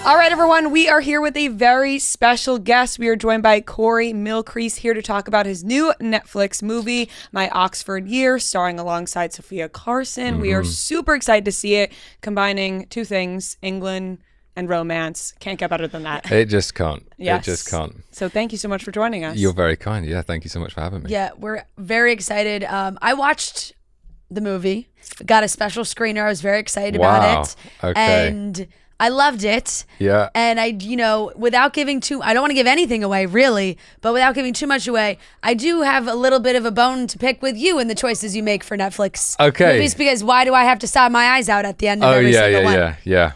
All right, everyone, we are here with a very special guest. We are joined by Corey Mylchreest here to talk about his new Netflix movie, My Oxford Year, starring alongside Sophia Carson. We are super excited to see it, combining two things, England and romance. Can't get better than that. It just can't. Yes. It just can't. So thank you so much for joining us. You're very kind. Yeah, thank you so much for having me. Yeah, we're very excited. I watched the movie, got a special screener. I was very excited about it. Okay. And I loved it. Yeah. And I, without giving I don't want to give anything away really, but without giving too much away, I do have a little bit of a bone to pick with you in the choices you make for Netflix movies, because why do I have to sob my eyes out at the end of every single one? Yeah.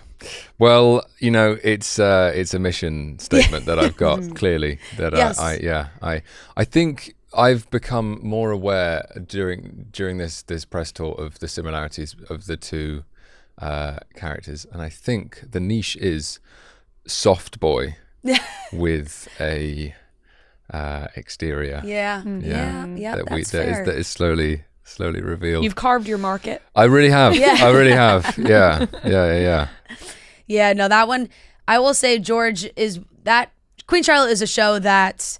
Well, it's a mission statement that I've got clearly that Yes. I think I've become more aware during this press tour of the similarities of the two characters, and I think the niche is soft boy with a exterior. Yeah. That's fair. That is slowly revealed. You've carved your market. I really have. Yeah. I really have. Yeah. Yeah, no, that one, I will say, Queen Charlotte is a show that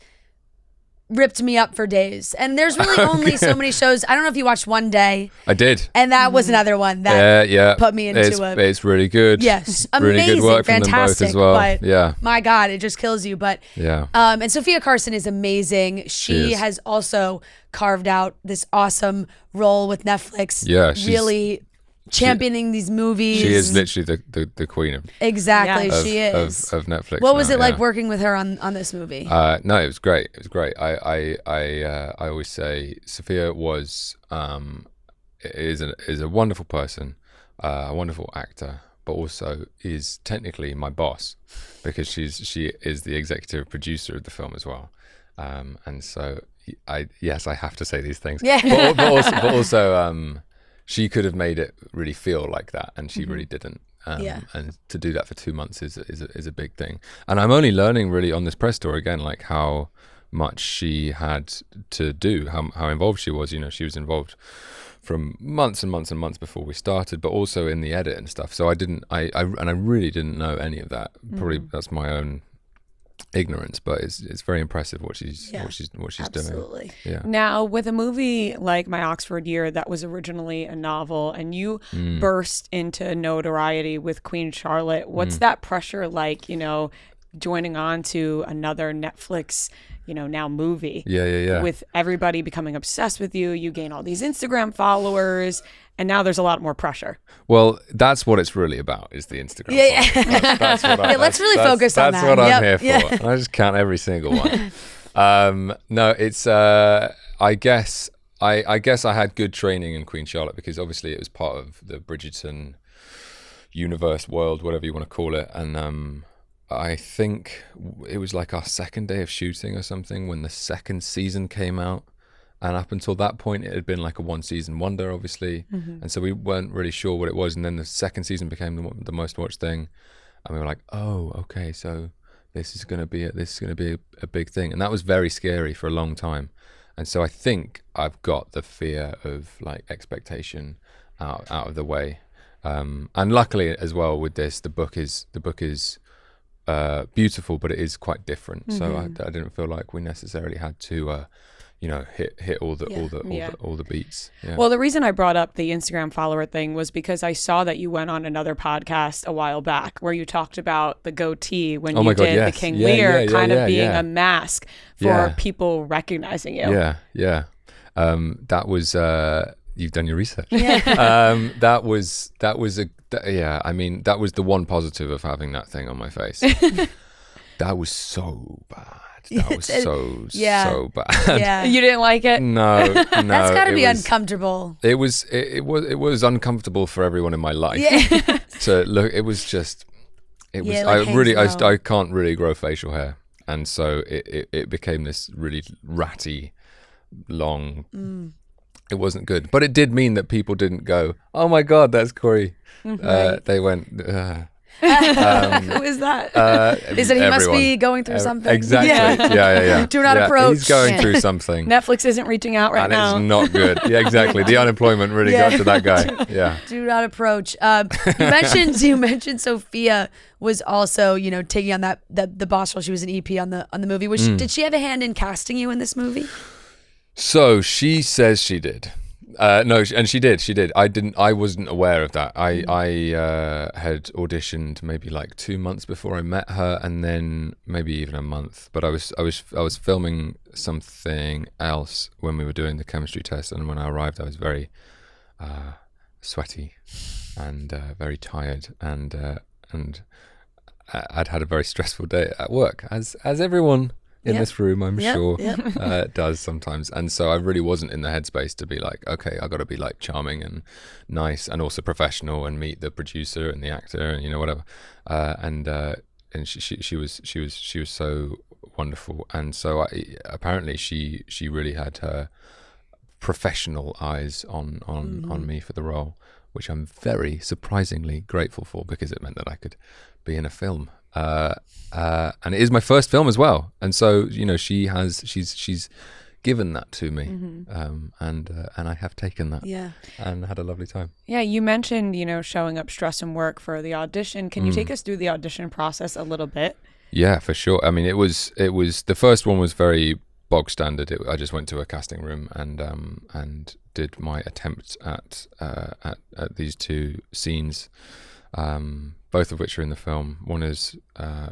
ripped me up for days. And there's really only so many shows. I don't know if you watched One Day. I did. And that was another one that put me into It's really good. Yes, really amazing, good work from fantastic. them both as well. But yeah. my God, it just kills you. But Yeah. and Sophia Carson is amazing. She is. has also carved out this awesome role with Netflix. Yeah, she's- really championing these movies. She is literally the queen of Exactly, Yeah. she is. of Netflix. What was now, it like yeah. working with her on this movie? No, it was great. It was great. I always say Sophia is a wonderful person, a wonderful actor, but also is technically my boss because she is the executive producer of the film as well. And so I have to say these things. Yeah. but also she could have made it really feel like that, and she really didn't. And to do that for 2 months is a big thing. And I'm only learning really on this press tour again, like how much she had to do, how involved she was. She was involved from months and months and months before we started, but also in the edit and stuff. So I really didn't know any of that. Probably that's my own ignorance, but it's very impressive what she's Absolutely. doing. Yeah. Now, with a movie like My Oxford Year that was originally a novel and you burst into notoriety with Queen Charlotte, what's that pressure like, joining on to another Netflix, now movie? Yeah. With everybody becoming obsessed with you, you gain all these Instagram followers, and now there's a lot more pressure. Well, that's what it's really about, is the Instagram. Yeah. That's what Let's really focus on that. That's what I'm here Yep. for. I just count every single one. No, it's I guess I had good training in Queen Charlotte because obviously it was part of the Bridgerton universe, world, whatever you want to call it, and I think it was like our second day of shooting or something when the second season came out. And up until that point, it had been like a one-season wonder, obviously. And so we weren't really sure what it was. And then the second season became the most watched thing. And we were like, oh, okay, so this is going to be a big thing. And that was very scary for a long time. And so I think I've got the fear of like expectation out of the way. And luckily as well with this, the book is beautiful, but it is quite different. So I didn't feel like we necessarily had to hit all the beats. Yeah. Well, the reason I brought up the Instagram follower thing was because I saw that you went on another podcast a while back where you talked about the goatee when you did yes. the King Yeah, Lear being yeah. a mask for people recognizing you. Yeah. That was you've done your research. Yeah. That was I mean, that was the one positive of having that thing on my face. That was so bad. That was so bad. Yeah. You didn't like it? No. That's got to be uncomfortable. It was uncomfortable for everyone in my life. Yeah. So look, it was. Like I can't really grow facial hair, and so it became this really ratty, long. It wasn't good, but it did mean that people didn't go, "Oh my God, that's Corey." Right. They went. Who is that? They said he must be going through something. Exactly. Yeah. Do not approach. He's going through something. Netflix isn't reaching out right now. And it's not good. Yeah, exactly. The unemployment really got to that guy. Yeah. Do not approach. You mentioned Sophia was also, taking on the boss role. She was an EP on the movie. Did she have a hand in casting you in this movie? So she says she did. No, and she did. I wasn't aware of that. I had auditioned maybe like 2 months before I met her, and then maybe even a month. But I was filming something else when we were doing the chemistry test, and when I arrived, I was very sweaty and very tired, and I'd had a very stressful day at work, as everyone in this room, I'm sure, does sometimes. And so I really wasn't in the headspace to be like, okay, I got to be like charming and nice and also professional and meet the producer and the actor and whatever. And she was so wonderful. And so apparently she really had her professional eyes on me for the role, which I'm very surprisingly grateful for, because it meant that I could be in a film. And it is my first film as well, and so she's given that to me, and I have taken that, and had a lovely time. Yeah, you mentioned showing up stress and work for the audition. Can you take us through the audition process a little bit? Yeah, for sure. I mean, it was the first one was very bog standard. I just went to a casting room and did my attempt at these 2 scenes. Both of which are in the film. One is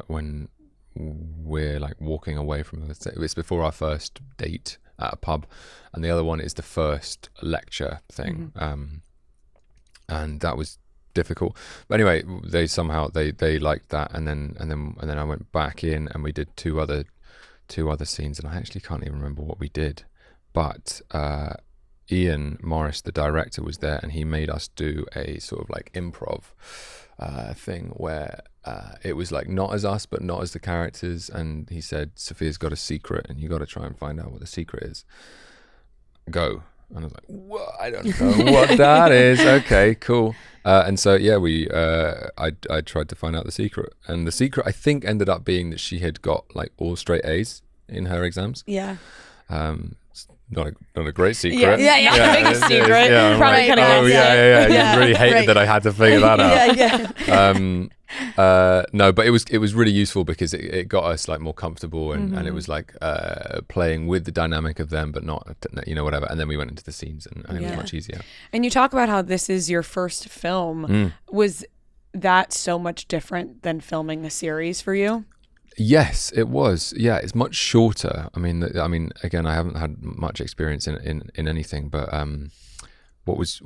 when we're like walking away from it's before our first date at a pub, and the other one is the first lecture thing. And that was difficult. But anyway, they somehow they liked that, and then I went back in and we did two other scenes, and I actually can't even remember what we did, but Ian Morris, the director, was there, and he made us do a sort of like improv thing where it was like not as us but not as the characters, and he said, Sophia's got a secret and you got to try and find out what the secret is. Go. And I was like, what? I don't know what that is. Okay, cool. And so I tried to find out the secret, and the secret I think ended up being that she had got like all straight A's in her exams. Not a great secret. Not a big secret. Probably kind of You really hated that I had to figure that out. No, but it was really useful because it got us like more comfortable, and it was like playing with the dynamic of them, but not whatever. And then we went into the scenes, and it was much easier. And you talk about how this is your first film. Was that so much different than filming the series for you? Yes, it was. Yeah, it's much shorter. I mean, again, I haven't had much experience in anything, but what was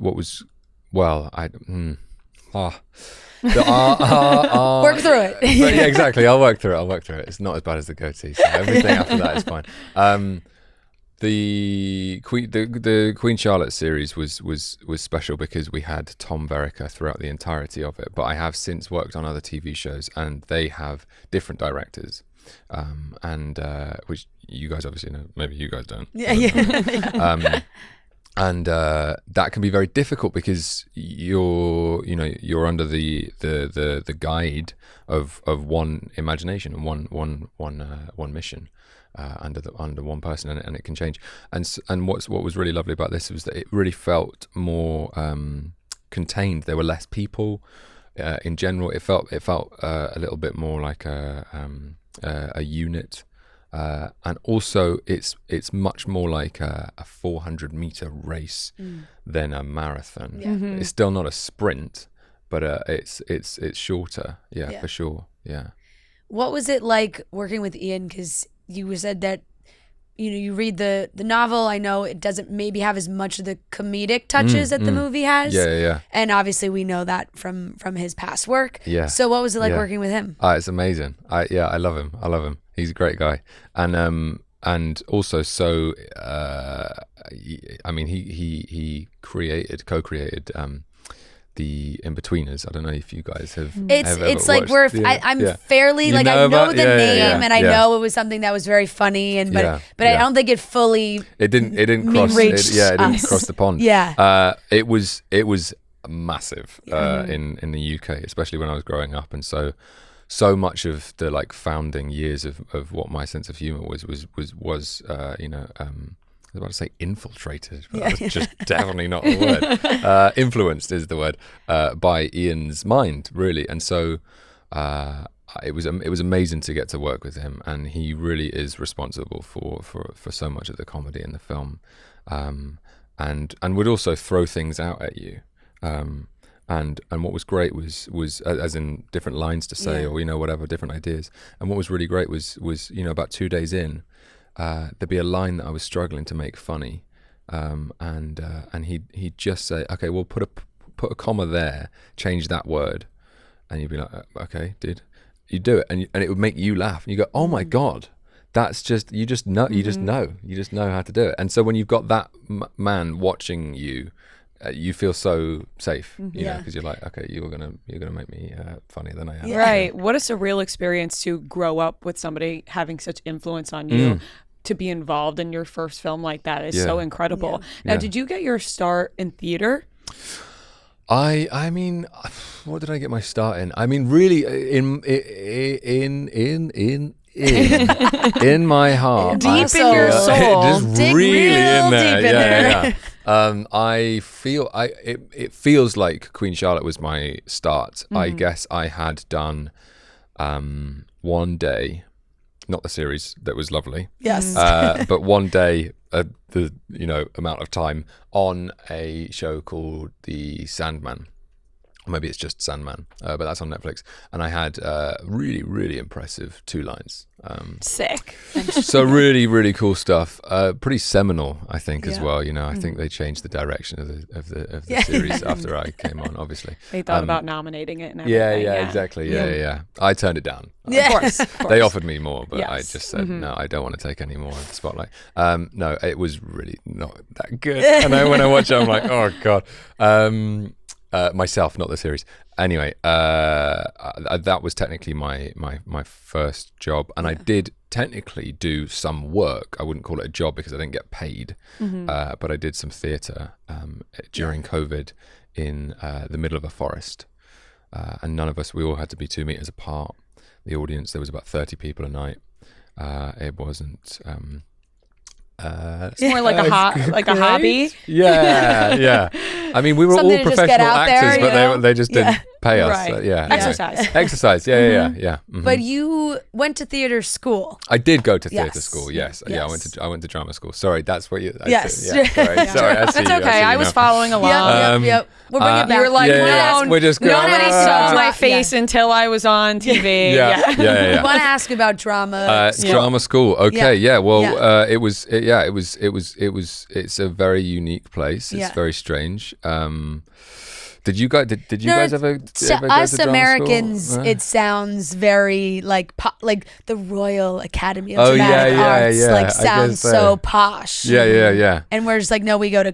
well, work through it. But yeah, exactly. I'll work through it. It's not as bad as the goatee. So everything after that is fine. The Queen Charlotte series was special because we had Tom Verica throughout the entirety of it. But I have since worked on other TV shows, and they have different directors, and which you guys obviously know. Maybe you guys don't. And that can be very difficult because you're under the guide of one imagination and one mission. Under one person, and it can change. And what was really lovely about this was that it really felt more contained. There were less people in general. It felt a little bit more like a unit, and also it's much more like a 400-meter race than a marathon. It's still not a sprint, but it's shorter. Yeah, for sure. Yeah. What was it like working with Ian? Because you said that you read the novel. I know it doesn't maybe have as much of the comedic touches that the movie has. Yeah. And obviously we know that from his past work. Yeah. So what was it like working with him? It's amazing. I love him. He's a great guy. And also so he co-created the In-Betweeners. I don't know if you guys have. It's like I'm fairly like I know the name and I know it was something that was very funny but I don't think it fully. It didn't cross. It didn't cross the pond. Yeah. It was massive in the UK, especially when I was growing up, and so much of the like founding years of what my sense of humor was you know, I was about to say infiltrated, but that's just definitely not the word. Influenced is the word, by Ian's mind, really. And so it was amazing to get to work with him, and he really is responsible for so much of the comedy in the film, and would also throw things out at you. And what was great was as in different lines to say, or, you know, whatever, different ideas. And what was really great was you know, about 2 days in, there'd be a line that I was struggling to make funny, and he'd just say, okay, well, put a comma there, change that word, and you'd be like, okay, you do it, and it would make you laugh, and you go, oh my god, that's just, you just know how to do it. And so when you've got that man watching you, you feel so safe, you know, because you're like, okay, you're gonna make me funnier than I am. Right. What a surreal experience to grow up with somebody having such influence on you. To be involved in your first film like that is so incredible. Now, did you get your start in theater? I mean, what did I get my start in? I mean, really, in my heart, deep in your soul, just dig really real in there. deep in there. I feel it feels like Queen Charlotte was my start. I guess I had done one day, not the series, that was lovely. Yes. But one day, the amount of time on a show called The Sandman. Maybe it's just Sandman, but that's on Netflix. And I had really, really impressive 2 lines. Sick. So really, really cool stuff. Pretty seminal, I think, as well. You know, I think they changed the direction of the series after I came on. Obviously, they thought about nominating it and everything. Yeah, exactly. Yeah. I turned it down. Of course. They offered me more, but I Yes. just said no. I don't want to take any more of the spotlight. No, it was really not that good. And when I watch it, I'm like, oh god. Myself, not the series. Anyway, that was technically my first job, and I did technically do some work. I wouldn't call it a job because I didn't get paid, but I did some theatre during COVID in the middle of a forest, and none of us. We all had to be 2 meters apart. The audience, there was about 30 people a night. It wasn't. It's more like a hobby. Yeah. I mean, we were Something all to just professional get out actors, there, but they just didn't pay us. Right. Exercise. Exercise. Yeah. But you went to theater school. I did go to theatre Yes. school. Yes. Yes. Yeah. I went to drama school. Sorry, that's what you. Yes. Sorry. I see That's you, okay. I was following along. Yep. We'll bring it back. You were like, we're just going. nobody saw my face until I was on TV. Yeah. I want to ask about drama. Drama school. Okay. Yeah. Well, Yeah. it's a very unique place. It's very strange. Did you guys ever go to us drama Americans, school? it sounds very like the Royal Academy of Oh, Dramatic yeah, Arts. yeah. Like I sounds guess so. so posh. Yeah. And we're just like, no, we go to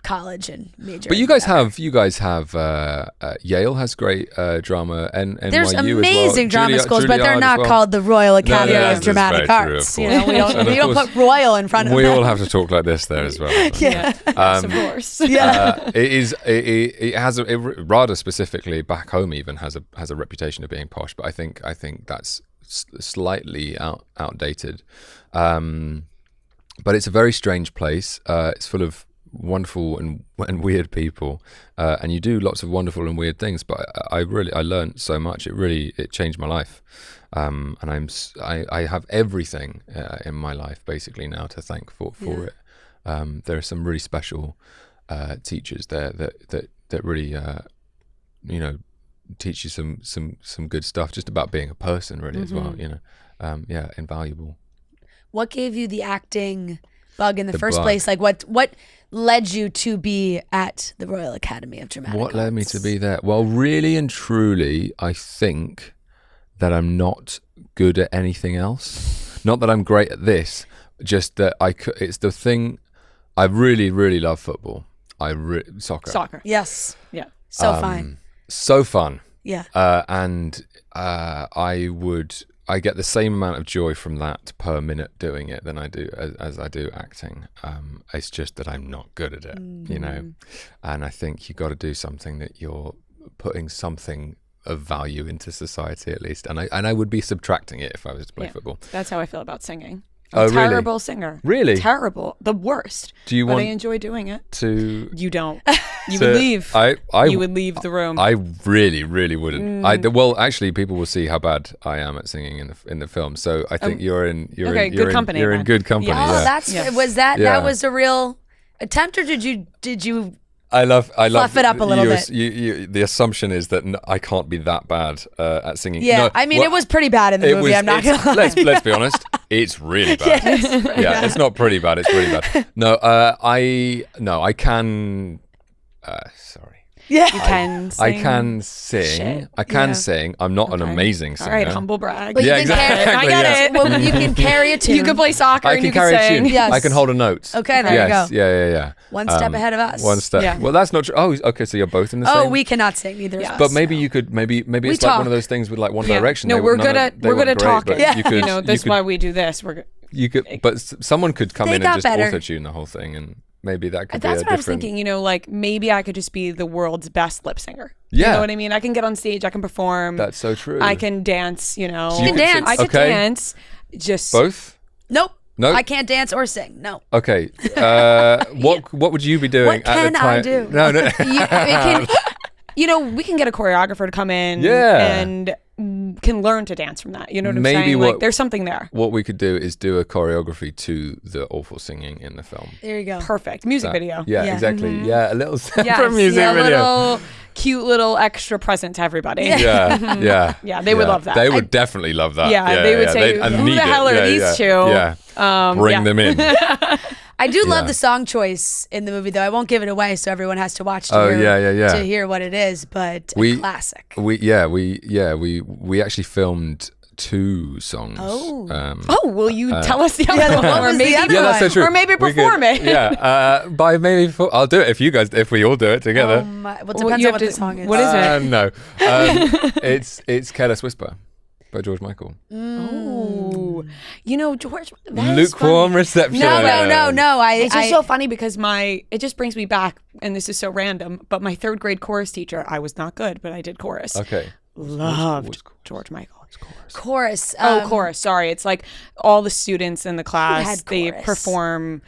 college and major. But you guys have Yale has great drama, and there's NYU amazing as well. drama schools, but they're Juilliard as not well. called the Royal Academy this of is Dramatic very true, Arts. of We course. don't, And of don't course, put Royal in front of We them. all have to talk like this there as well. Yes, of course. It has rather specifically back home even has a reputation of being posh, but I think that's slightly outdated. But it's a very strange place. It's full of wonderful and weird people, and you do lots of wonderful and weird things. But I learned so much. It changed my life, and I have everything in my life basically now to thank for it. There are some really special teachers there that really teach you some good stuff just about being a person really as well. Invaluable. What gave you the acting bug in the first bug. place? Like what led you to be at the Royal Academy of Dramatic Arts? What led me to be there? Well, really and truly, I think that I'm not good at anything else. Not that I'm great at this, just that it's the thing. I really, really love football. Soccer. Yes. Yeah. So fine. So fun. Yeah. And I would I get the same amount of joy from that per minute doing it than I do as I do acting. It's just that I'm not good at it, you know. And I think you got to do something that you're putting something of value into society at least. And I would be subtracting it if I was to play football. That's how I feel about singing. Oh, Terrible singer. Really? Terrible. The worst. Do you but want I enjoy doing it. to? You don't. You would leave. You would leave the room. I really, really wouldn't. Well, actually, people will see how bad I am at singing in the film. So I think you're in good company. You're in good company. Yeah. Yeah. Was that was a real attempt, or did you? I love fluff it up a little bit. The assumption is that I can't be that bad at singing. Yeah, No, I mean, it was pretty bad in the movie. I'm not gonna lie. Let's be honest. It's really bad. Yes. It's not pretty bad. It's really bad. No, I can. Sorry. Yeah, you can sing. I can sing. Shit. I can Yeah. sing. I'm not an amazing singer. All right, humble brag. But you can carry, I get it. Well, you can carry a tune. You can play soccer I and can you can carry a sing. tune. Yes. I can hold a note. Okay, there yes. you go. Yeah. One step ahead of us. One step. Yeah. Well, that's not true. Oh, okay. So you're both in the same. Oh, we cannot sing either. Yeah. of us. But maybe you could. Maybe it's talk. like one of those things with like One Direction. No, They we're were- good none at of- they we're good weren't at great, talking. but you could. You know, this is you why could, we do this. We're you could. But someone could come They in got and just better. auto-tune the whole thing, and maybe that could That's be what a I was different. thinking. You know, like maybe I could just be the world's best lip singer. Yeah. You know what I mean? I can get on stage. I can perform. That's so true. I can dance. You know, You can dance. I could Okay. dance. Just Both. Nope. No? I can't dance or sing. No. Okay. What would you be doing What at can the time? I do? No. You know, we can get a choreographer to come in. Yeah. And can learn to dance from that. You know what I'm Maybe saying? what- Like there's something there. What we could do is do a choreography to the awful singing in the film. There you go. Perfect music video. Yeah, Yeah. exactly. Yeah, a little separate Yes, music yeah, a video. little cute little extra present to everybody. Yeah. Yeah, they would love that. They would definitely love that. Yeah, they would say, and "Who need the it." hell are Yeah, these yeah. two? Yeah. Bring them in. I do love Yeah. the song choice in the movie, though. I won't give it away, so everyone has to watch to Oh, hear yeah. to hear what it is. But a classic. We actually filmed 2 songs. Oh. Oh, will you tell us the other one? what Or was the maybe, other Yeah, that's so true. Or maybe We could- perform it. Yeah, I'll do it if we all do it together. Well, Well, depends you on have what to- the song is. what is it? No, it's "Careless Whisper" by George Michael. Ooh. You know, George, that is Lukewarm funny. reception. No. It's just so funny because it just brings me back, and this is so random, but my 3rd grade chorus teacher, I was not good, but I did chorus. Okay. Loved George Michael. Chorus. Chorus. Sorry. It's like all the students in the class, had they chorus? perform,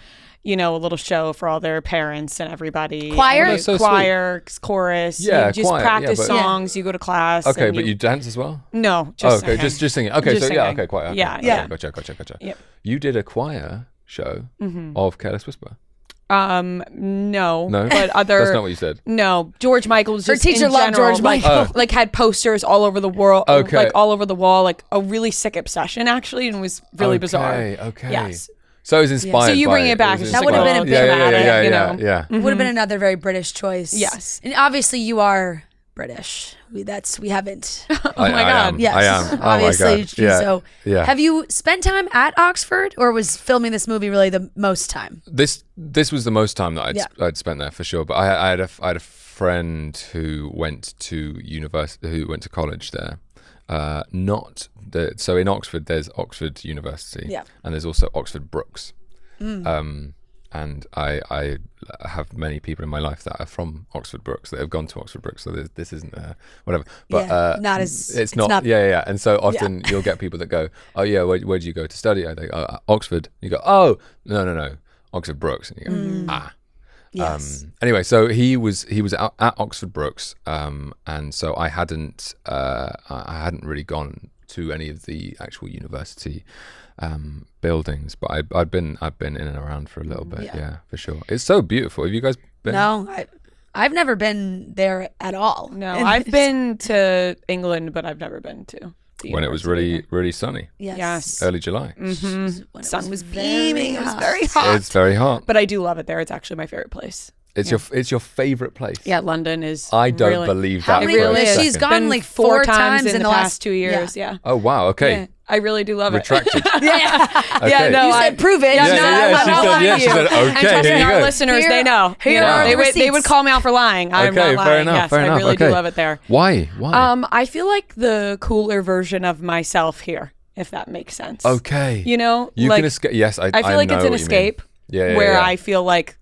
you know, a little show for all their parents and everybody. Choir? And Oh, that's so choir, chorus. Yeah, you just choir, practice but- songs. You go to class. Okay, and but you dance as well? No, Oh, just okay, singing. just singing. Okay, Just so yeah, singing. okay, quite. Okay. Yeah, Okay, yeah. Gotcha. Yep. You did a choir show of "Careless Whisper." No, No, but other. That's not what you said. No, George Michael's Her just teacher in loved general, George like, Michael. like had posters all over the world, Okay. like all over the wall, like a really sick obsession actually, and it was really bizarre. Okay. Yes. So it was inspired. So you by bring it back, was it's That would've been a inspired- bit dramatic, yeah, you yeah, know. yeah. Would have been another very British choice. Yes. And obviously you are British. We haven't. Oh my I God. am. Yes. I am. Oh Obviously. my God. Yeah. So yeah. have you spent time at Oxford, or was filming this movie really the most time? This was the most time that Yeah. I'd spent there for sure. But I had a friend who went to college there. So in Oxford there's Oxford University. Yeah. And there's also Oxford Brookes. And I have many people in my life that are from Oxford Brookes that have gone to Oxford Brookes. So this isn't whatever. But Yeah, not as- it's it's not. not- Yeah. And so often you'll get people that go, "Oh yeah, where do you go to study?" I think, "Oh, Oxford." You go, "Oh no, Oxford Brookes." And you go, "Ah." Yes. Anyway, so he was at Oxford Brookes, and so I hadn't really gone to any of the actual university buildings, but I'd been in and around for a little bit. Yeah, for sure. It's so beautiful. Have you guys been? No, I've never been there at all. No, I've been to England, but I've never been to the When it was university. really sunny, Yes. early July. When it Sun was very beaming. It was hot. very hot. It's very hot. But I do love it there. It's actually my favorite place. It's your favorite place. Yeah, London is. I don't really, believe How that many- for a is. second. She's gone Been like four times in the last past 2 years. Yeah. Oh wow. Okay. Yeah, I really do love Retracted. it. Yeah. Okay. Yeah. No, You said prove it. Yeah, Yeah, no, yeah, I'm she not said- lying yeah, to she you. said, And okay, trust me, here you our go. listeners, Here- they know. here You know, are they would receipts. call me out for lying. I'm Okay, not lying. fair enough. Yes, Fair I enough. really Okay. do love it there. Why? I feel like the cooler version of myself here. if that makes sense. Okay. You know, you like, can escape. Yes, I feel like it's an escape. Where I feel like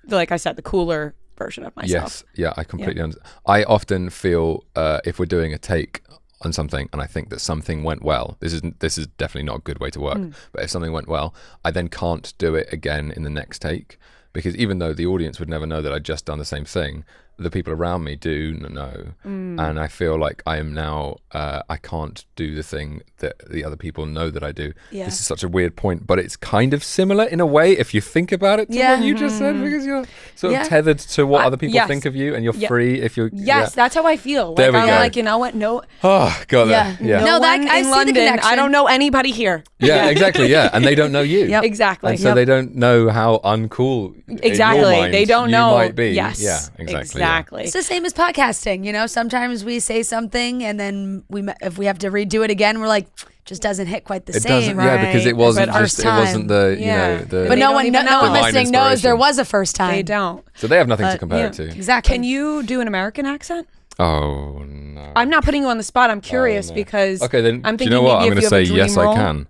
I said, the cooler version of myself. Yes, yeah, I completely understand. I often feel if we're doing a take on something and I think that something went well, this is definitely not a good way to work, but if something went well, I then can't do it again in the next take, because even though the audience would never know that I'd just done the same thing, the people around me do know. And I feel like I am now, I can't do the thing that the other people know that I do. This is such a weird point, but it's kind of similar in a way if you think about it to what you just said, because you're sort of tethered to what other people think of you, and you're free if you're... Yes, that's how I feel. There we I'm go. like, you know what? No. Oh, got that. Yeah. No, that one I in see London. the connection. I don't know anybody here. Yeah, exactly. Yeah, and they don't know you. Exactly. And so they don't know how uncool. Exactly. In your mind, they don't know. You might be. Yes. Yeah. Exactly. Exactly. It's the same as podcasting. You know, sometimes we say something and then if we have to redo it again, we're like, just doesn't hit quite the It same. doesn't. Yeah, because it wasn't But just. It wasn't the. You know. The, but no one even know. listening knows there was a first time. They don't. so they have nothing to compare it to. Exactly. Can you do an American accent? Oh no. I'm not putting you on the spot. I'm curious because Okay, then. I'm Do you thinking know what? I'm maybe going to if you say have a dream yes. role. I can.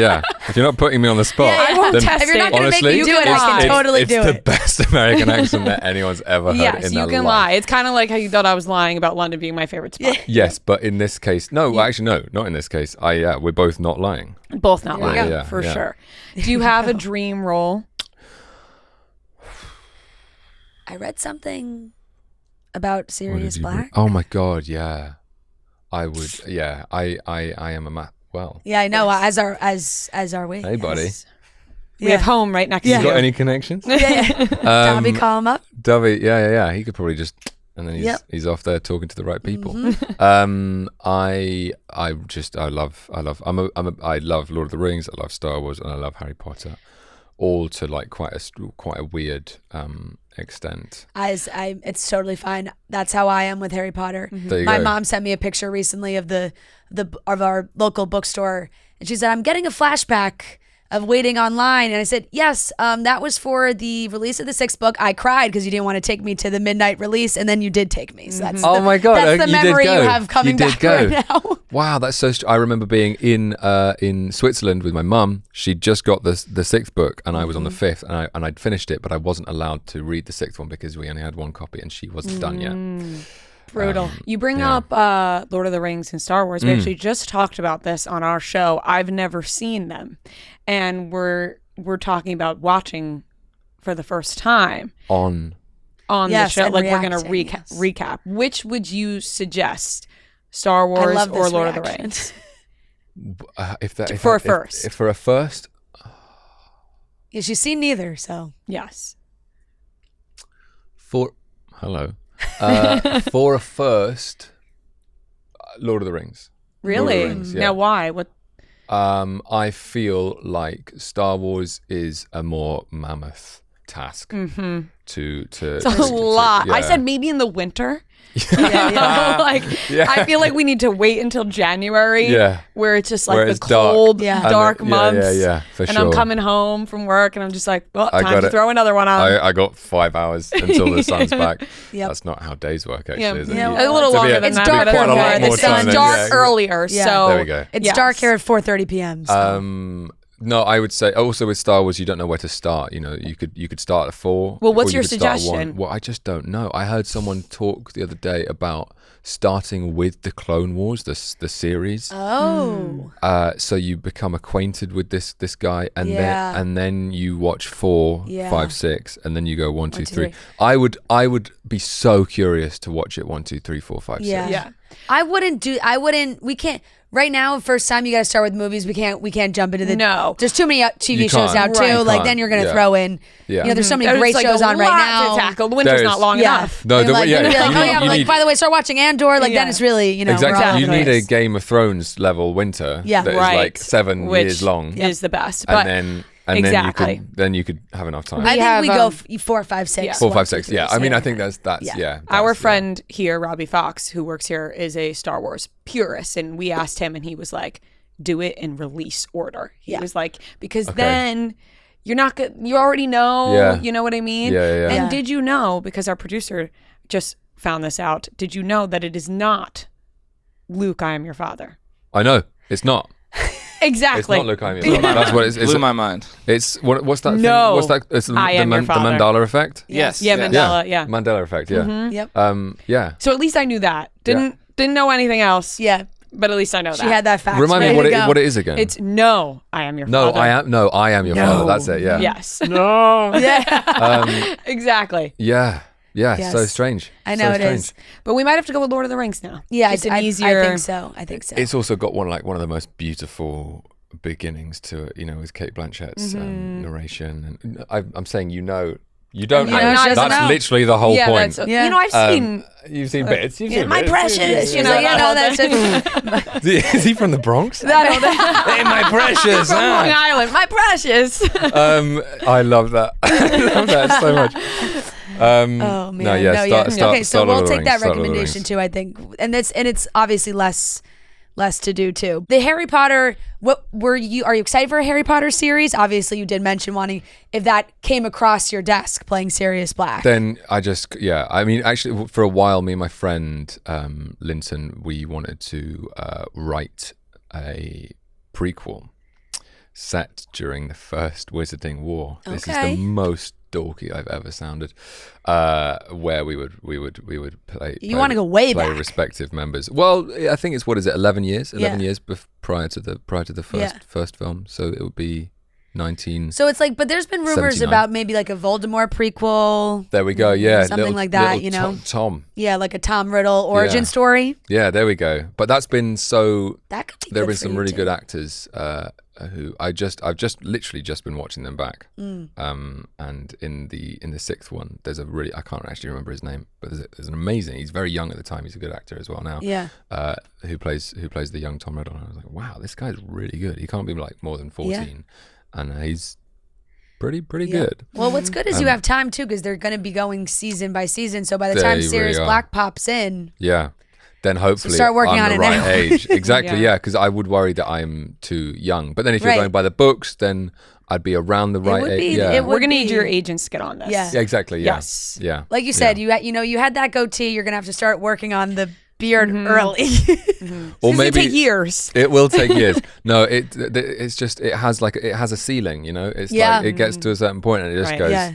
Yeah. If you're not putting me on the spot, I won't then test If you're not it. going to make me honestly, do it, I can it's- totally it's do the it. best American accent that anyone's ever heard Yes, in you their can life. lie. It's kind of like how you thought I was lying about London being my favorite spot. Yes, but in this case, no. Well, actually, no, not in this case. We're both not lying. Both not lying, Yeah, for yeah. sure. Do you have a dream role? I read something about Sirius Black. Oh my God, yeah. I would. Yeah, I am a well. Yeah, I know. As are we. Hey, buddy. Yes. We have home right next to You you. got any connections? Dobby, call him up. Dovey, yeah. He could probably just, and then he's off there talking to the right people. I love Lord of the Rings. I love Star Wars, and I love Harry Potter, all to like quite a weird extent. It's totally fine. That's how I am with Harry Potter. There you My go. mom sent me a picture recently of of our local bookstore, and she said, "I'm getting a flashback of waiting online." And I said, yes, that was for the release of the 6th book. I cried because you didn't want to take me to the midnight release, and then you did take me. So that's Oh my God! that's the you memory did go. you have coming you did back go. right now. Wow, that's so. I remember being in Switzerland with my mum. She'd just got the 6th book, and I was on the 5th, and I'd finished it, but I wasn't allowed to read the 6th one because we only had one copy, and she wasn't done yet. Brutal. You bring up Lord of the Rings and Star Wars. We actually just talked about this on our show. I've never seen them, and we're talking about watching for the first time On the show. and Like we're gonna reacting, recap. Which would you suggest, Star Wars love or this Lord of the reaction. Rings? for a first. for a first, Yeah, she's seen neither, so Yes. for a first, Lord of the Rings. Really? Rings, yeah. Now why? What? I feel like Star Wars is a more mammoth task to It's a lot. I said maybe in the winter. I feel like we need to wait until January, where it's just like Where the it's dark. cold, Yeah. dark And months. yeah, for and sure. I'm coming home from work, and I'm just like, well, I time got to it. throw another one on. I got 5 hours until the sun's back. Yep. That's not how days work, actually, Yeah, is it? Yeah, a little So, longer yeah, than It's that. dark but quite a lot okay. more It's time than- dark yeah. earlier, Yeah. so There we go. it's Yes. dark here at 4:30 p.m. So. No, I would say also with Star Wars, you don't know where to start. You know, you could start at 4. Well, what's or you your could start at 1. suggestion? Well, I just don't know. I heard someone talk the other day about starting with the Clone Wars, the series. Oh. So you become acquainted with this guy, and Yeah. then you watch 4, Yeah. 5, 6, and then you go 1, 2, 3. 3. I would be so curious to watch it 1, 2, 3, 4, 5, 6. Yeah. We can't right now. First time you got to start with movies. We can't jump into the. No. There's too many TV You shows now can't. too. Right. Like Can't. then you're gonna Yeah. throw in. Yeah. You know, there's so many There's great like shows a on right lot now. to tackle. The winter's There not is. long Yeah. enough. No, You're the- like, yeah, you're gonna be like, you oh need- yeah, you like need- by the way, start watching Andor. Like Yeah. then it's really we're all Exactly. over You the need a place. Game of Thrones level winter Yeah. that is Right. like 7 Which years long, is the best. But and exactly. then you could have enough time. I think have, we go 4, 5, 6. yeah. 4, 1, 5, 2, 6. 3, Yeah, I mean, I yeah. think that's Yeah. Our that's- friend here, Robbie Fox, who works here, is a Star Wars purist, and we asked him, and he was like, "Do it in release order." He Yeah. was like, because then you're not good. You already know. Yeah. You know what I mean? Yeah. And Yeah. did you know? Because our producer just found this out. Did you know that it is not Luke? I am your father. I know it's not. Exactly. It's not look, I'm your father. That's what it's. Blew my mind. It's what's that? No. Thing? What's that? It's I am your the father. Mandela effect. Yes. Yeah, Mandela. Yeah. Mandela effect. Yeah. Yep. Yeah. So at least I knew that. Didn't know anything else. Yeah. But at least I know that. She had that fact. Remind me ready to go. what it is again. It's no, I am your no, father. I am your father. That's it. Yeah. Yes. No. Yeah. Exactly. Yeah. Yeah. Yes. So strange. I know so it strange. is. But we might have to go with Lord of the Rings now. Yeah, Just an I easier. think so. I think so. It's also got one of the most beautiful beginnings to it. With Kate Blanchett's narration, and I'm saying you don't. You know, she doesn't That's know. literally the whole point. Yeah. I've seen. You've seen bits. You've seen my bits. precious. You know, that's it. Is he from the Bronx? Hey, my precious. from Long Island, my precious. I love that. I love that so much. Oh man. No, yeah. Okay, so start we'll Lord of the take that Rings, start Lord of the recommendation Rings. too. I think, and it's obviously less to do too. The Harry Potter. What are you excited for a Harry Potter series? Obviously, you did mention wanting if that came across your desk playing Sirius Black. Then I mean, actually, for a while, me and my friend Linton, we wanted to write a prequel set during the First Wizarding War. This is the most dorky I've ever sounded. Where we would play. You want to go way play back. respective members. Well, I think it's 11 years. 11 years prior to the first film. So it would be 19. So it's like, but there's been rumors 79. about maybe like a Voldemort prequel. There we go. Yeah, something like that. Tom. Yeah, like a Tom Riddle origin story. Yeah, there we go. But that's been so. That could be. There have good been for some you really too. good actors who I've just literally been watching them back. And in the sixth one, there's I can't actually remember his name, but there's an amazing. He's very young at the time. He's a good actor as well now. Yeah. Who plays the young Tom Riddle? And I was like, wow, this guy's really good. He can't be like more than 14, and he's pretty good. Well, what's good is you have time too, because they're going to be going season by season. So by the time They Sirius really are. Black pops in, Yeah. Then hopefully start working I'm on the it right now. age. Exactly, Yeah. yeah, because I would worry that I'm too young. But then if you're Right. going by the books, then I'd be around the right would age. be- Yeah. it would We're gonna need be- your agents to get on this. Yeah. Yeah, exactly. Yeah. Yes. Yeah. like you said, Yeah. you had that goatee. You're going to have to start working on the beard early. Or It's gonna maybe take years. it will take years. No, it's just it has a ceiling. It's Yeah. like it gets to a certain point and it just Right. goes. Yeah.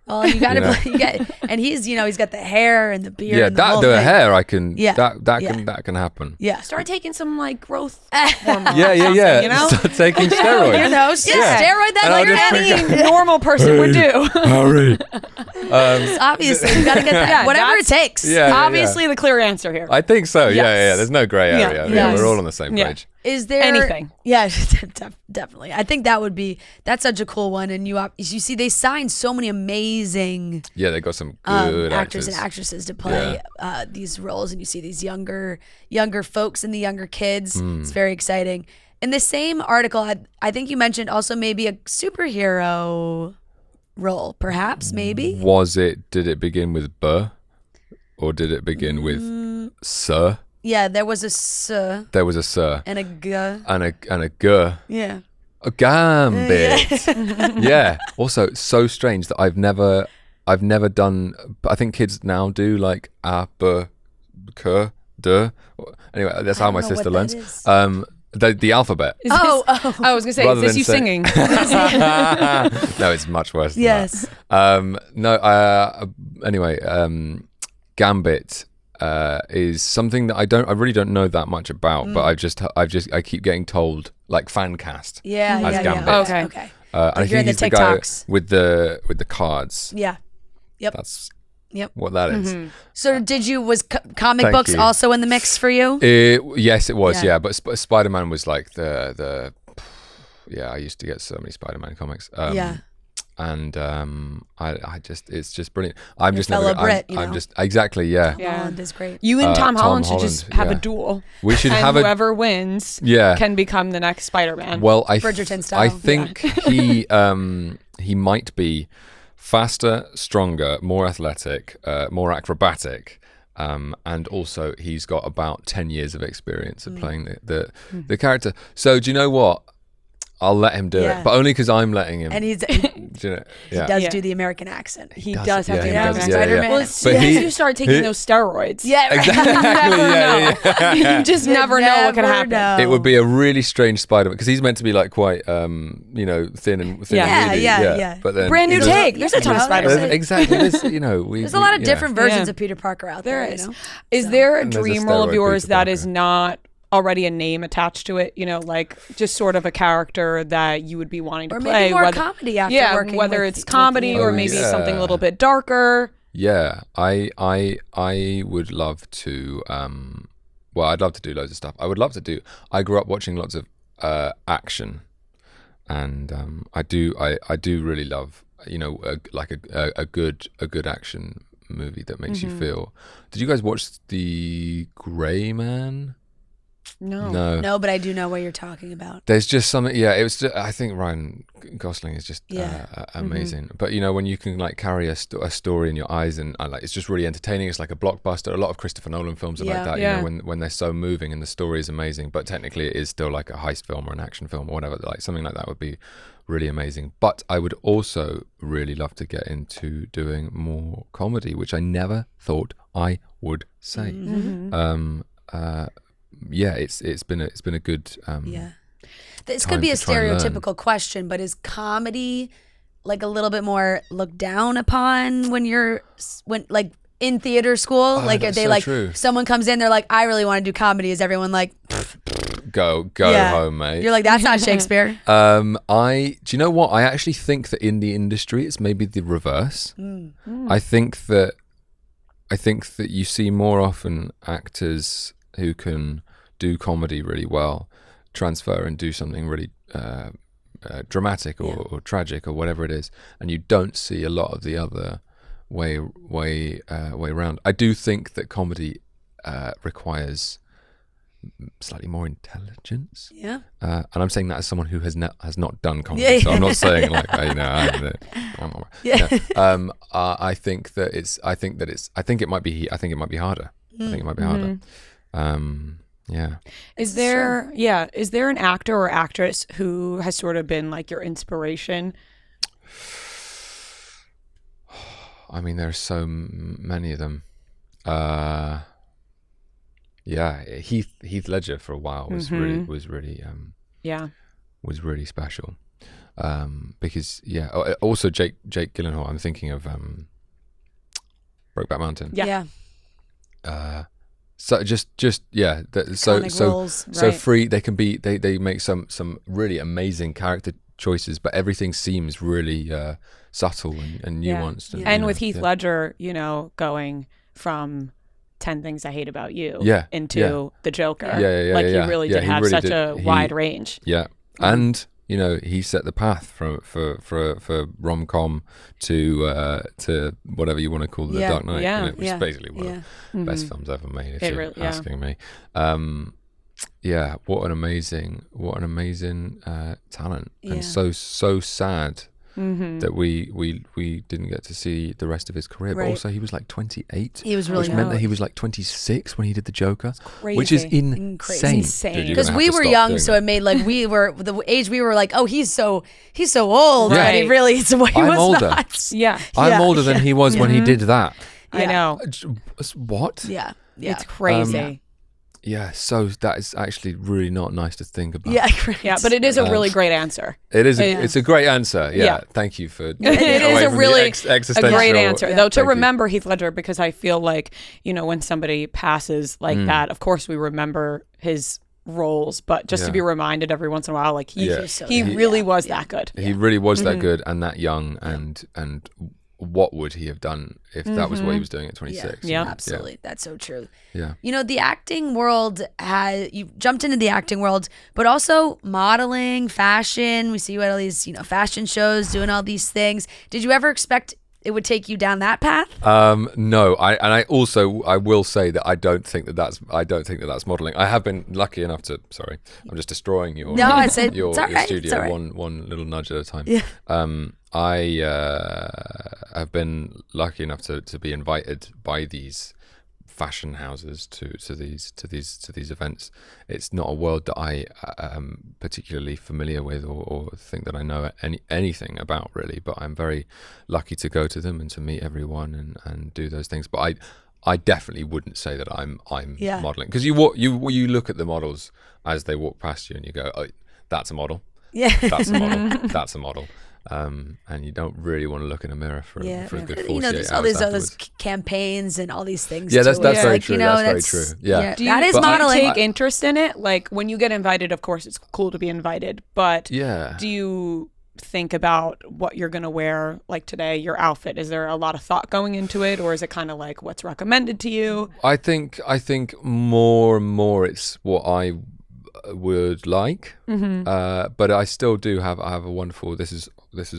Well, you got to and he's got the hair and the beard. Yeah, and the whole thing. hair I can. Yeah. That can happen. Yeah. Start taking some like growth hormones. Yeah. you know? Start taking steroids. You know, steroid that And like I'll just Any normal person would do. Harry. obviously you got to get that. Yeah, Whatever it that's- takes. Yeah. Obviously, the clear answer here. I think so. Yeah. Yes. There's no grey area. Yeah. Yeah, Yes. we're all on the same Yeah. page. Is there Anything. Yeah, definitely. I think that's such a cool one. And you see, they signed so many amazing Yeah, they got some good actors and actors. actresses to play these roles, and you see these younger folks and the younger kids. It's very exciting. In the same article, I think you mentioned also maybe a superhero role, perhaps, maybe. Did it begin with B? Or did it begin with Sir? Yeah, there was a S There was a Sir. and a G. And a G. Yeah. A Gambit. Yeah. Also, so strange that I've never done. But I think kids now do like A, B, K, D. Anyway, that's how my don't know sister what that learns. is. The alphabet. Is this- I was gonna say, Rather is this than you say- singing? No, it's much worse than Yes. that. No. Anyway, Gambit is something that I really don't know that much about, but I keep getting told like fan cast. Yeah, As yeah, Gambit. yeah. Okay. Okay. And I Like you're in think the he's the guy TikToks. with the cards. Yeah. Yep. That's Yep. what that is. So was comic Thank books you. also in the mix for you? Yes, it was. Yeah. Yeah, but Spider-Man was like the. Yeah, I used to get so many Spider-Man comics. Yeah. And I just it's just brilliant. I'm Your just never. fellow Brit, you I'm know? just exactly yeah. Yeah. Holland is great. You and Tom Tom Holland should just Holland, have a yeah. duel. We should and have a whoever wins yeah. can become the next Spider-Man. Well, Bridgerton style. I think he might be faster, stronger, more athletic, more acrobatic, and also he's got about 10 years of experience of playing the character. So do you know what? I'll let him do it, but only because I'm letting him. And he does do the American accent. He does have the American accent. Spider-Man. Well, as soon as you start taking those steroids, exactly. You just never know what can happen. It would be a really strange Spider-Man because he's meant to be like quite, thin and moody. Yeah. But then brand new take. There's a ton of Spider-Man. Exactly. There's a lot of different versions of Peter Parker out there. Is there a dream role of yours that is not already a name attached to it, like just sort of a character that you would be wanting to or play, maybe more comedy after working whether with, it's comedy or maybe something a little bit darker? I would love to I'd love to do loads of stuff. I grew up watching lots of action, and I do really love a good action movie that makes you feel. Did you guys watch The Grey Man? No, but I do know what you're talking about. There's just something. It was. I think Ryan Gosling is just amazing. But when you can like carry a story in your eyes, and it's just really entertaining. It's like a blockbuster. A lot of Christopher Nolan films are like that. When they're so moving and the story is amazing, but technically it is still like a heist film or an action film or whatever. Like something like that would be really amazing. But I would also really love to get into doing more comedy, which I never thought I would say. It's been a good this could be a stereotypical question, but is comedy like a little bit more looked down upon when like in theater school? Like are they so like true. Someone comes in, they're like, I really want to do comedy, is everyone like go home, mate? You're like, that's not Shakespeare. Do you know what? I actually think that in the industry it's maybe the reverse. I think that you see more often actors who can do comedy really well transfer and do something really dramatic or tragic or whatever it is, and you don't see a lot of the other way around. I do think that comedy requires slightly more intelligence. And I'm saying that as someone who has not done comedy, so I'm not saying like I think it might be harder. Is there an actor or actress who has sort of been like your inspiration? I mean, there's so many of them. Heath Ledger for a while was really special. Because also Jake Gyllenhaal. I'm thinking of Brokeback Mountain. So so free. They can be. They make some really amazing character choices, but everything seems really subtle and nuanced. And with Heath Ledger, going from 10 Things I Hate About You into the Joker. He really did have such a wide range. And he set the path for rom-com to whatever you want to call the Dark Knight, which is basically one of the best films ever made. If you're asking me, what an amazing talent, and so sad that we didn't get to see the rest of his career. But also he was like 28. He was really which meant that he was like 26 when he did the Joker, which is insane. Because we were young, so it made like we were the age we were like, oh, he's so old. But he really is what he was older. Not. I'm older than he was when he did that. I know. What? It's crazy. So that is actually really not nice to think about. But it is a really great answer. It is. It's a great answer. Thank you for. It is a really a great answer, though. To remember Heath Ledger, because I feel like when somebody passes like that, of course we remember his roles, but just to be reminded every once in a while, like he really was that good. He really was that good and that young, and what would he have done if that was what he was doing at 26? Absolutely. That's so true. The acting world you jumped into the acting world, but also modeling, fashion. We see you at all these, fashion shows, doing all these things. Did you ever expect it would take you down that path? No. I will say that I don't think that that's modeling. I have been lucky enough to. Sorry, I'm just destroying your your studio one little nudge at a time. I have been lucky enough to be invited by these fashion houses to these events. It's not a world that I am particularly familiar with or think that I know anything about really. But I'm very lucky to go to them and to meet everyone and do those things. But I definitely wouldn't say that I'm modeling, because you look at the models as they walk past you and you go, oh, that's a model. Yeah, that's a model. That's a model. And you don't really want to look in a mirror for a good 48 hours. There's all these other campaigns and all these things. Yeah, that's very like, true. That's very true. Yeah, that is modeling. Do you take interest in it? Like when you get invited, of course, it's cool to be invited. But do you think about what you're going to wear, like today, your outfit? Is there a lot of thought going into it, or is it kind of like what's recommended to you? I think more and more it's what I would like, but I still do have a wonderful. This is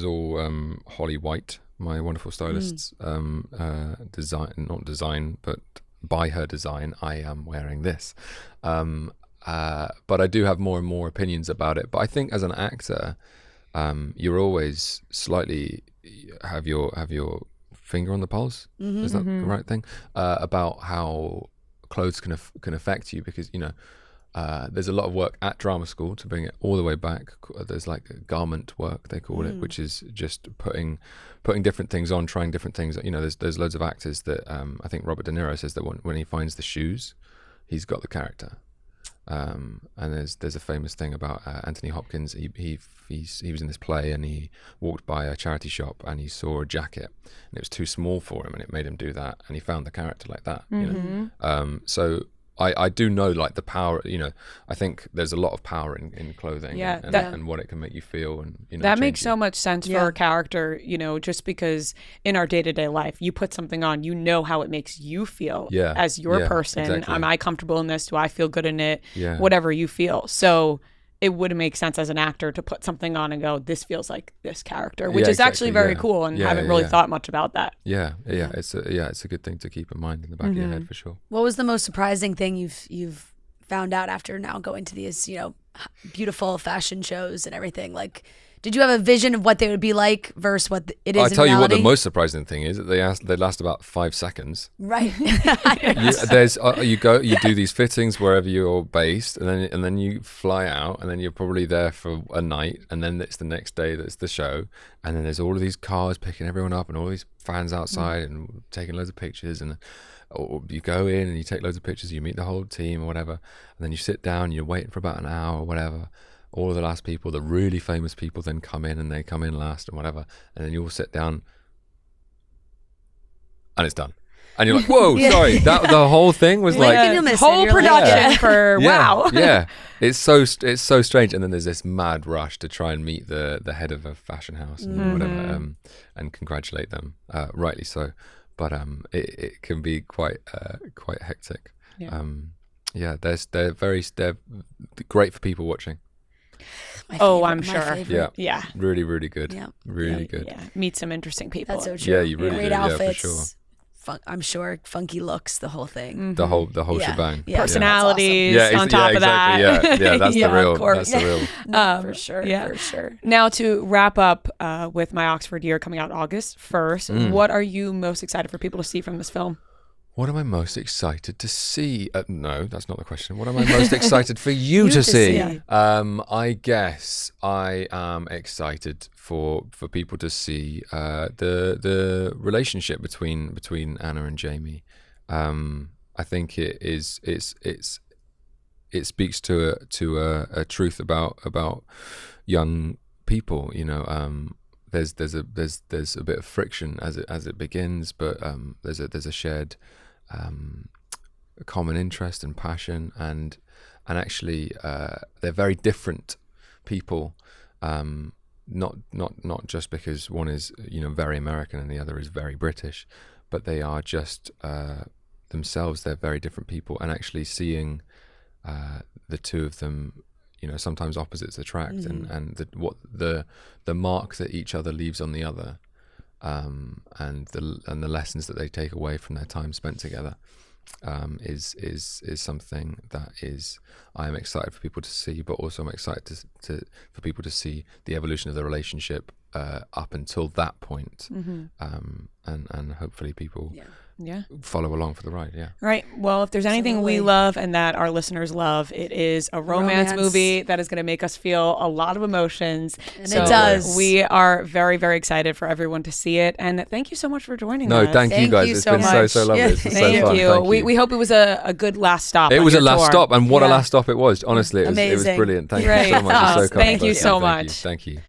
all Holly White, my wonderful stylist's not design, but by her design, I am wearing this. But I do have more and more opinions about it. But I think as an actor, you're always slightly have your finger on the pulse. Is that the right thing? About how clothes can affect you, because there's a lot of work at drama school to bring it all the way back. There's like garment work, they call it, which is just putting different things on, trying different things. There's loads of actors that I think Robert De Niro says that when he finds the shoes, he's got the character. And there's a famous thing about Anthony Hopkins. He was in this play and he walked by a charity shop and he saw a jacket and it was too small for him and it made him do that, and he found the character like that. So I do know like the power. I think there's a lot of power in clothing and what it can make you feel, and that makes so much sense for a character. Just because in our day-to-day life, you put something on, how it makes you feel as your person. Exactly. Am I comfortable in this? Do I feel good in it? Whatever you feel. So it would make sense as an actor to put something on and go, this feels like this character, which is actually very cool, and haven't really thought much about that. It's a good thing to keep in mind in the back of your head for sure. What was the most surprising thing you've found out after now going to these beautiful fashion shows and everything? Like, did you have a vision of what they would be like versus what it is? I'll tell you what the most surprising thing is, that they last about 5 seconds. Right. You do these fittings wherever you're based, and then you fly out, and then you're probably there for a night, and then it's the next day that's the show, and then there's all of these cars picking everyone up, and all these fans outside and taking loads of pictures, and or you go in and you take loads of pictures, you meet the whole team or whatever, and then you sit down, you're waiting for about an hour or whatever. All of the last people, the really famous people, then come in, and they come in last and whatever, and then you all sit down and it's done, and you're like, whoa, sorry, that the whole thing was whole production for wow. It's so strange. And then there's this mad rush to try and meet the head of a fashion house and whatever, and congratulate them, rightly so, but it can be quite hectic. They're great for people watching. I'm sure. Yeah. Really, really good. Yeah. Really good. Yeah. Meet some interesting people. That's so true. Yeah, you really great do. outfits. Yeah, for sure. I'm sure funky looks, the whole thing. The whole shebang. Yeah. Personalities awesome. on top of that. Yeah, that's the real. That's the real. For sure. Yeah. For sure. Now to wrap up with My Oxford Year coming out August 1st, what are you most excited for people to see from this film? What am I most excited to see? No, that's not the question. What am I most excited for you to see? I guess I am excited for people to see the relationship between Anna and Jamie. I think it speaks to a truth about young people. There's a bit of friction as it begins, but there's a shared a common interest and passion, and actually they're very different people, not just because one is very American and the other is very British, but they are just themselves. They're very different people, and actually seeing the two of them, sometimes opposites attract, and the mark that each other leaves on the other, and the lessons that they take away from their time spent together, is something that I'm excited for people to see, but also I'm excited for people to see the evolution of the relationship up until that point. And hopefully people follow along for the ride. Right. Well, if there's anything we love and that our listeners love, it is a romance movie that is going to make us feel a lot of emotions. And so it does. We are very, very excited for everyone to see it. And thank you so much for joining us. No, thank you guys. It's been so lovely. It's been so fun. Thank you. We hope it was a good last stop. It was a last stop, and what a last stop it was. Honestly, it was brilliant. Thank you so much. Thank you so much. Thank you.